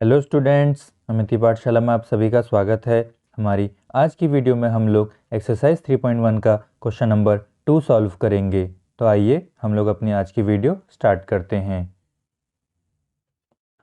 Hello students, अमिति पाठशाला में आप सभी का स्वागत है। हमारी आज की वीडियो में हम लोग एक्सरसाइज 3.1 का क्वेश्चन नंबर 2 सॉल्व करेंगे। तो आइए हम लोग अपनी आज की वीडियो स्टार्ट करते हैं।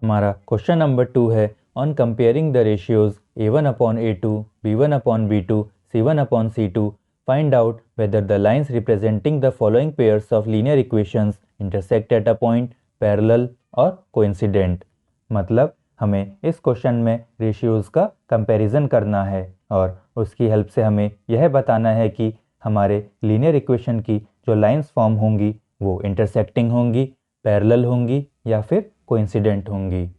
हमारा क्वेश्चन नंबर 2 है on comparing the ratios a1/a2, b1/b2, c1/c2 find out whether the lines representing the following pairs of linear equations intersect at a point, parallel और कोइंसिडेंट। मतलब हमें इस क्वेश्चन में रेशियोज का कंपैरिजन करना है और उसकी हेल्प से हमें यह बताना है कि हमारे लीनियर इक्वेशन की जो लाइंस फॉर्म होंगी वो इंटरसेक्टिंग होंगी, पैरेलल होंगी या फिर कोइंसिडेंट होंगी।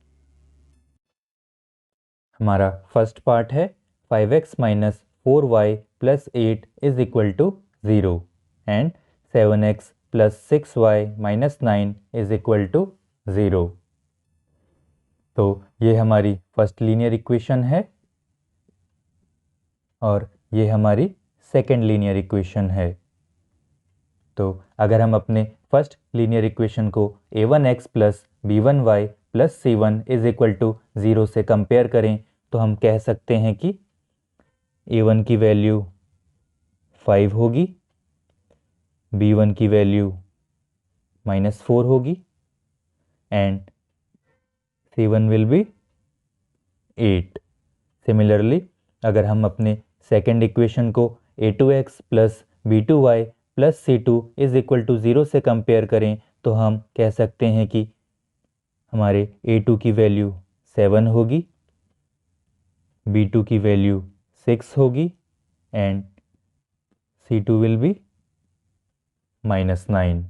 हमारा फर्स्ट पार्ट है 5x minus 4y plus 8 is equal to 0 and 7x plus 6y minus 9 is equal to 0। तो ये हमारी फर्स्ट लीनियर इक्वेशन है और ये हमारी सेकेंड लीनियर इक्वेशन है। तो अगर हम अपने फर्स्ट लीनियर इक्वेशन को a1x plus b1y plus c1 is equal to 0 से कंपेयर करें तो हम कह सकते हैं कि a1 की वैल्यू 5 होगी, b1 की वैल्यू -4 होगी and c1 will be 8। Similarly अगर हम अपने सेकेंड इक्वेशन को a2x plus b2y plus c2 is equal to 0 से कंपेयर करें तो हम कह सकते हैं कि हमारे a2 की वैल्यू 7 होगी, b2 की वैल्यू 6 होगी एंड c2 विल बी -9।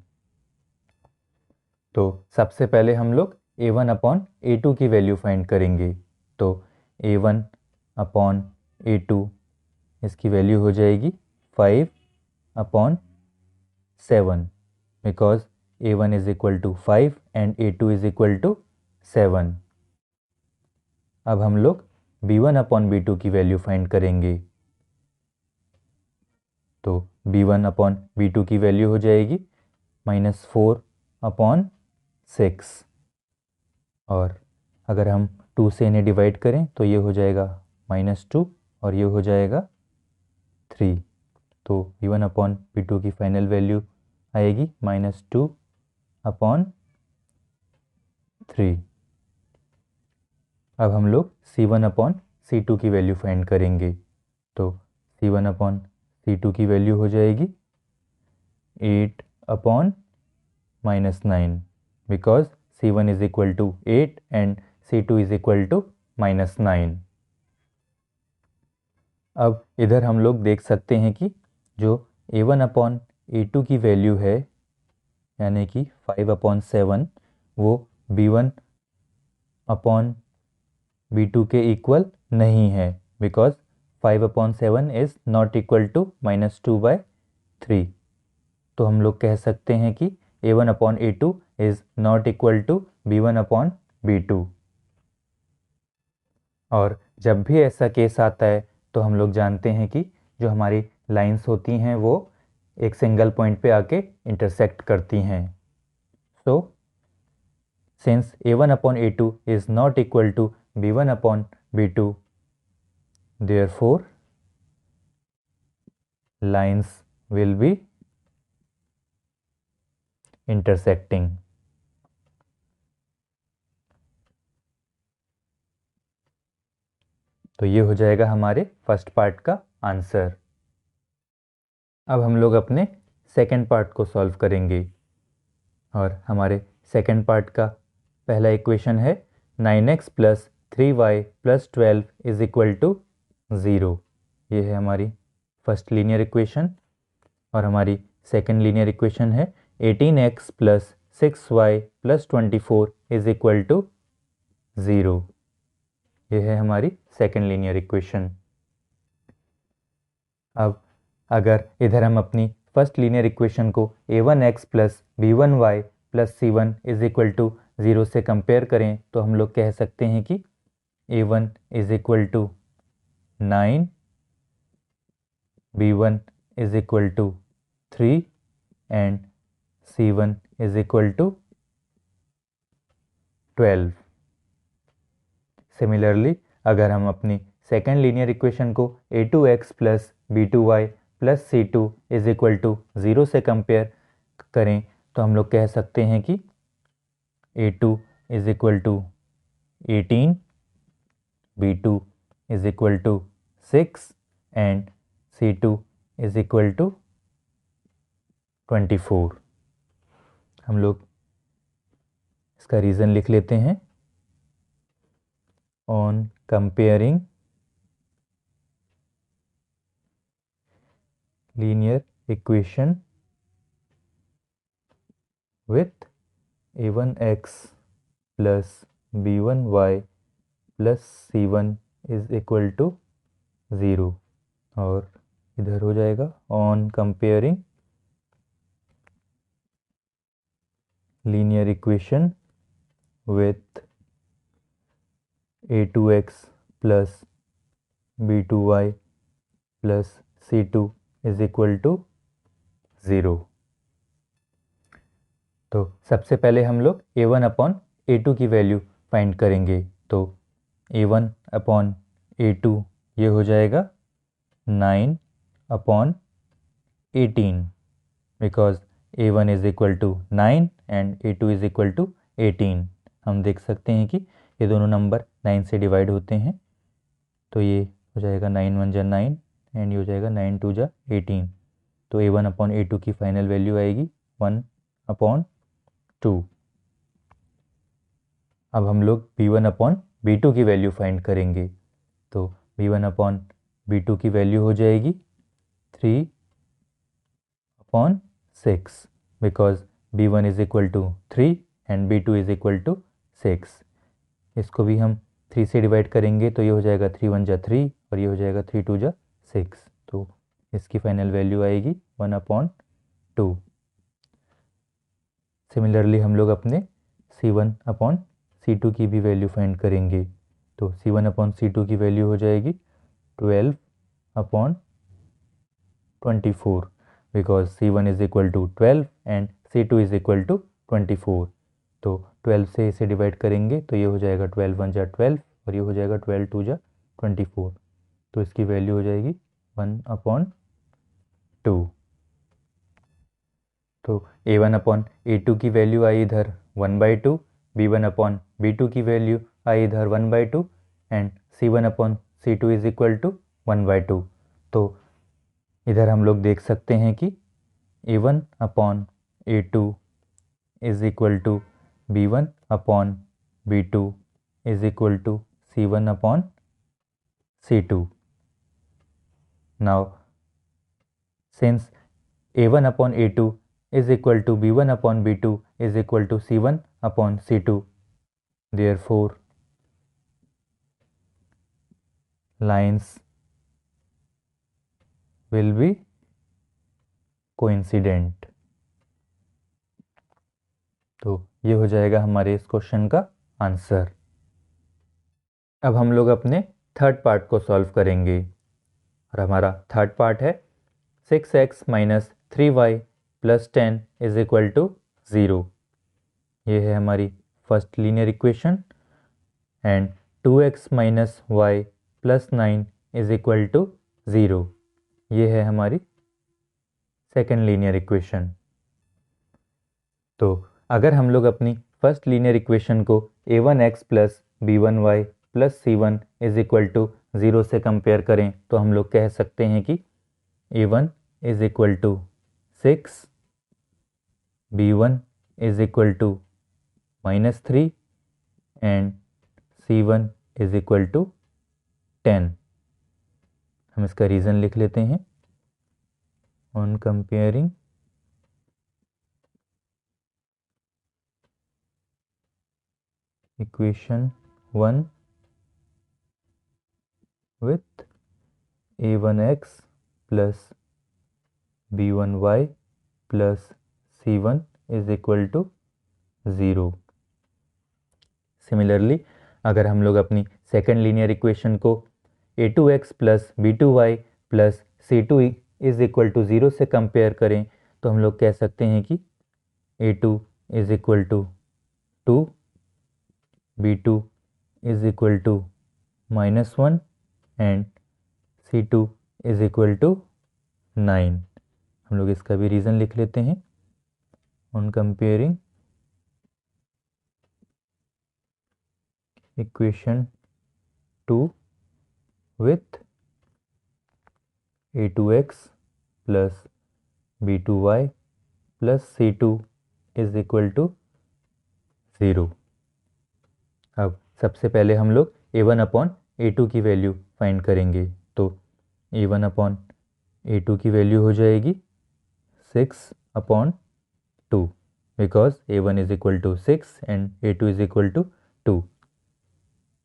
तो सबसे पहले हम लोग a1/a2 की वैल्यू फाइंड करेंगे। तो a1/a2 इसकी वैल्यू हो जाएगी 5/7 because a1 is equal to 5 and a2 is equal to 7। अब हम लोग b1/b2 की वैल्यू फाइंड करेंगे। तो b1/b2 की वैल्यू हो जाएगी -4/6 और अगर हम 2 से इन्हें डिवाइड करें तो ये हो जाएगा -2 और ये हो जाएगा 3। तो b1/b2 की फाइनल वैल्यू आएगी -2/3। अब हम लोग c1/c2 की वैल्यू फाइंड करेंगे। तो c1/c2 की वैल्यू हो जाएगी 8/9 because c1 is equal to 8 and c2 is equal to -9। अब इधर हम लोग देख सकते हैं कि जो a1/a2 की वैल्यू है यानी कि 5/7 वो b1/b2 के इक्वल नहीं है because 5/7 is not equal to -2/3। तो हम लोग कह सकते हैं कि a1/a2 is not equal to b1/b2। और जब भी ऐसा केस आता है तो हम लोग जानते हैं कि जो हमारी लाइंस होती हैं वो एक सिंगल पॉइंट पे आके इंटरसेक्ट करती हैं। So since a1/a2 is not equal to b1/b2, therefore lines will be intersecting। तो ये हो जाएगा हमारे फर्स्ट पार्ट का आंसर। अब हम लोग अपने सेकेंड पार्ट को सॉल्व करेंगे और हमारे सेकेंड पार्ट का पहला इक्वेशन है 9x plus 3y plus 12 is equal to 0। ये है हमारी फर्स्ट लीनियर इक्वेशन और हमारी सेकेंड लीनियर इक्वेशन है 18x plus 6y plus 24 is equal to 0। ये है हमारी सेकेंड लीनियर इक्वेशन। अब अगर इधर हम अपनी फर्स्ट लीनियर इक्वेशन को a1x plus b1y plus c1 is equal to 0 से कंपेयर करें तो हम लोग कह सकते हैं कि a1 is equal to 9, b1 is equal to 3 and c1 is equal to 12। Similarly अगर हम अपनी सेकेंड लीनियर इक्वेशन को a2x plus b2y plus c2 is equal to 0 से कंपेयर करें तो हम लोग कह सकते हैं कि a2 is equal to 18, b2 is equal to 6 and c2 is equal to 24। हम लोग इसका रीज़न लिख लेते हैं। On comparing linear equation with a1x plus b1y plus c1 is equal to 0 और इधर हो जाएगा on comparing linear equation with a2x plus b2y plus c2 is equal to 0। तो सबसे पहले हम लोग a1 अपॉन a2 की वैल्यू फाइंड करेंगे। तो a1 अपॉन a2 ये हो जाएगा 9 upon 18 because a1 is equal to 9 and a2 is equal to 18। हम देख सकते हैं कि ये दोनों नंबर 9 से डिवाइड होते हैं, तो ये हो जाएगा 9 1 जा 9 एंड ये हो जाएगा 9 2 जा 18। तो a1 अपॉन a2 की फाइनल वैल्यू आएगी 1 अपॉन 2। अब हम लोग b1 अपॉन b2 की वैल्यू फाइंड करेंगे। तो b1 अपॉन b2 की वैल्यू हो जाएगी 3 upon 6 because b1 is equal to 3 and b2 is equal to 6। इसको भी हम 3 से डिवाइड करेंगे तो ये हो जाएगा 3 1 जा 3 और ये हो जाएगा 3 2 जा 6। तो इसकी फाइनल वैल्यू आएगी 1 अपॉन 2। सिमिलरली हम लोग अपने c1 अपॉन c2 की भी वैल्यू फाइंड करेंगे। तो c1 अपॉन c2 की वैल्यू हो जाएगी 12 upon 24 because c1 is equal to 12 and c2 is equal to 24। तो 12 से इसे डिवाइड करेंगे तो ये हो जाएगा 12 1 जा 12 और ये हो जाएगा 12 2 जा 24। तो इसकी वैल्यू हो जाएगी 1 अपॉन 2। तो a1 अपॉन a2 की वैल्यू आई इधर 1/2, b1 अपॉन b2 की वैल्यू आई इधर 1/2 and c1 upon c2 is equal to 1/2। तो इधर हम लोग देख सकते हैं कि a1 upon a2 is equal to b1 upon b2 is equal to c1 upon c2। Now, since a1 upon a2 is equal to b1 upon b2 is equal to c1 upon c2, therefore, lines will be coincident। तो ये हो जाएगा हमारे इस question का answer. अब हम लोग अपने थर्ड पार्ट को सॉल्व करेंगे और हमारा थर्ड पार्ट है 6x minus 3y plus 10 is equal to 0। ये है हमारी first linear equation and 2x minus Y plus 9 is equal to 0। ये है हमारी सेकेंड लीनियर इक्वेशन। तो अगर हम लोग अपनी फर्स्ट लीनियर इक्वेशन को a1x plus b1y plus c1 is equal to 0 से कंपेयर करें तो हम लोग कह सकते हैं कि a1 is equal to 6, b1 is equal to -3 and c1 is equal to 10। हम इसका रीज़न लिख लेते हैं। On comparing equation 1 with a1x plus b1y plus c1 is equal to 0। Similarly अगर हम लोग अपनी सेकेंड लीनियर इक्वेशन को a2x plus b2y plus c2 is equal to 0 से कंपेयर करें तो हम लोग कह सकते हैं कि a2 is equal to 2, b2 is equal to -1 and C2 is equal to 9। हम लोग इसका भी रीज़न लिख लेते हैं। On comparing equation 2 with A2x plus B2y plus C2 is equal to 0। अब सबसे पहले हम लोग A1 अपॉन A2 की वैल्यू फाइंड करेंगे। तो A1 अपॉन A2 की वैल्यू हो जाएगी 6 upon 2, because A1 is equal to 6 and A2 is equal to 2।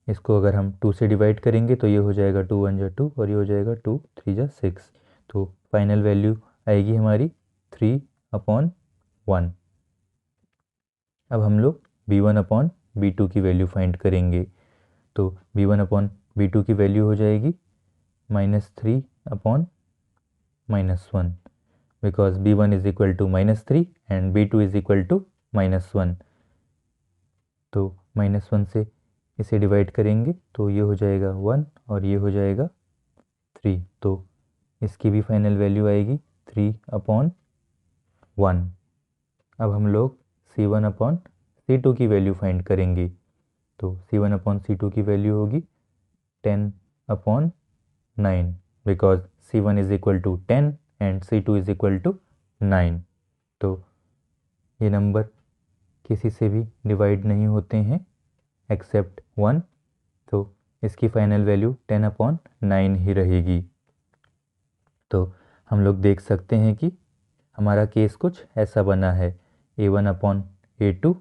इसको अगर हम 2 से डिवाइड करेंगे तो ये हो जाएगा 2 1 जा 2 और ये हो जाएगा 2 3 जा 6। तो फाइनल वैल्यू आएगी हमारी 3 अपॉन 1। अब हम लोग B1 अपॉन B2 की वैल्यू फाइंड करेंगे। तो B1 अपॉन B2 की वैल्यू हो जाएगी -3 upon -1, because B1 is equal to -3 and B2 is equal to -1। तो -1 से इसे डिवाइड करेंगे तो ये हो जाएगा 1 और ये हो जाएगा 3। तो इसकी भी फाइनल वैल्यू आएगी 3 अपॉन 1। अब हम लोग C1 अपॉन C2 की वैल्यू फाइंड करेंगे। तो C1 अपॉन C2 की वैल्यू होगी 10 upon 9, because C1 is equal to 10 and C2 is equal to 9। तो ये नंबर किसी से भी डिवाइड नहीं होते हैं एक्सेप्ट 1। तो इसकी फाइनल वैल्यू 10 अपॉन 9 ही रहेगी। तो हम लोग देख सकते हैं कि हमारा केस कुछ ऐसा बना है। A1 upon A2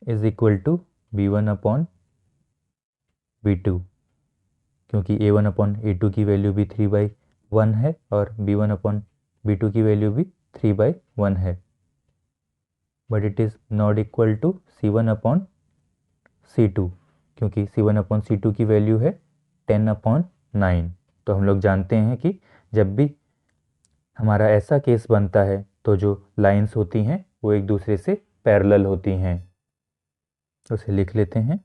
is equal to B1 upon B2, क्योंकि A1 अपॉन A2 की वैल्यू भी 3/1 है और B1 अपॉन B2 की वैल्यू भी 3/1 है। But it is not equal to C1 upon C2, क्योंकि C1 अपॉन C2 की वैल्यू है 10 अपॉन 9। तो हम लोग जानते हैं कि जब भी हमारा ऐसा केस बनता है तो जो लाइंस होती हैं वो एक दूसरे से पैरेलल होती हैं। उसे लिख लेते हैं।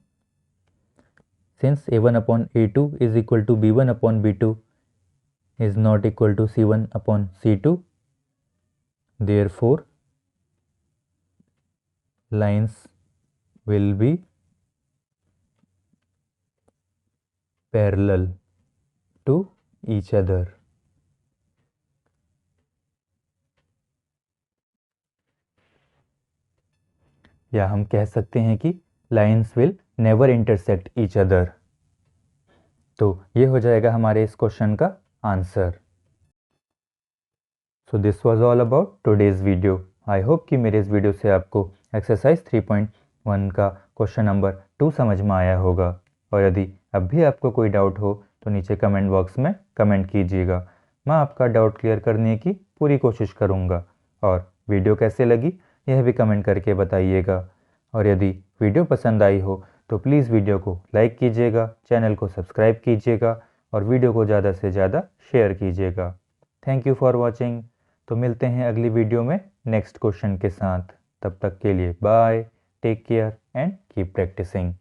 Since A1 upon A2 is equal to B1 upon B2 is not equal to C1 upon C2, therefore lines will be parallel to each other. या हम कह सकते हैं कि lines will never intersect each other। तो ये हो जाएगा हमारे इस क्वेश्चन का answer. So this was all about today's video. I hope कि मेरे इस वीडियो से आपको एक्सरसाइज 3.1 का क्वेश्चन नंबर 2 समझ में आया होगा। और यदि अब भी आपको कोई डाउट हो तो नीचे कमेंट बॉक्स में कमेंट कीजिएगा। मैं आपका डाउट क्लियर करने की पूरी कोशिश करूँगा। और वीडियो कैसे लगी यह भी कमेंट करके बताइएगा। और यदि वीडियो पसंद आई हो तो प्लीज़ वीडियो को लाइक कीजिएगा, चैनल को सब्सक्राइब कीजिएगा और वीडियो को ज़्यादा से ज़्यादा शेयर कीजिएगा। Thank you for watching. तो मिलते हैं अगली वीडियो में नेक्स्ट क्वेश्चन के साथ। तब तक के लिए bye, take care and keep practising.